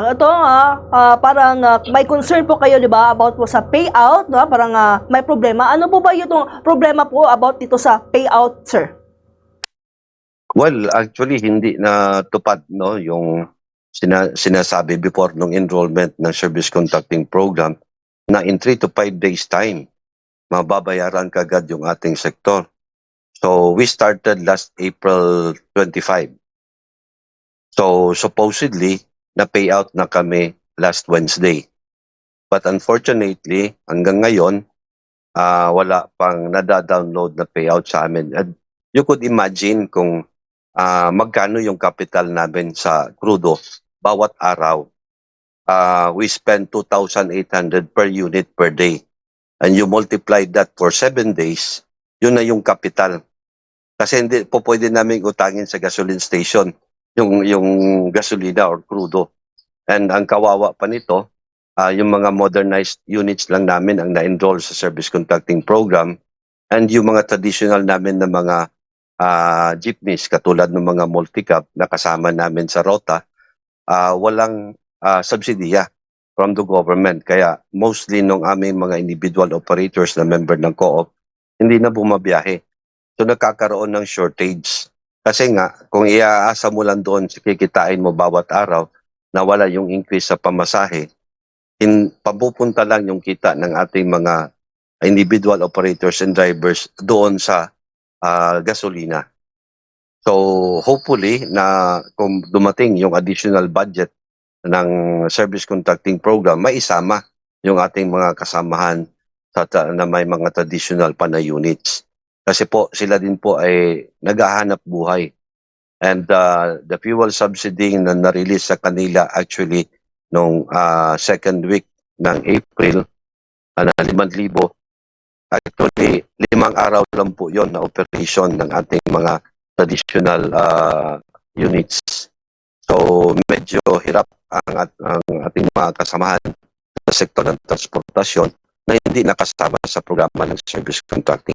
ito parang may concern po kayo, di ba, about po sa payout, no? Parang may problema. Ano po ba yung problema po about dito sa payout, sir? Well, actually hindi na tupad no yung sinasabi before nung enrollment ng service contracting program na in 3 to 5 days time mababayaran kagad yung ating sektor. So we started last April 25. So supposedly na payout na kami last Wednesday. But unfortunately hanggang ngayon wala pang nada-download na payout sa amin. And you could imagine kung magkano yung capital namin sa crudo bawat araw. We spend 2,800 per unit per day. And you multiply that for 7 days, yun na yung capital. Kasi hindi po pwede namin utangin sa gasoline station yung gasolina or crudo. And ang kawawa pa nito, yung mga modernized units lang namin ang na-enroll sa service contracting program, and yung mga traditional namin na mga jeepneys katulad ng mga multi-cab na kasama namin sa rota, walang subsidiya from the government. Kaya mostly nung aming mga individual operators na member ng co-op, hindi na bumabiyahe. So nagkakaroon ng shortage. Kasi nga, kung iaasa mo lang doon, kikitain mo bawat araw, na wala yung increase sa pamasahe, papupunta lang yung kita ng ating mga individual operators and drivers doon sa gasolina. So hopefully na kung dumating yung additional budget ng service contracting program, maisama yung ating mga kasamahan na may mga traditional pa na units. Kasi po sila din po ay naghahanap buhay. And the fuel subsidy na na-release sa kanila actually nung second week ng April na 5,000, actually 5 araw lang po yon na operation ng ating mga traditional units. So medyo hirap ang ating mga kasamahan sa sektor ng transportasyon na hindi nakasama sa programa ng service contracting.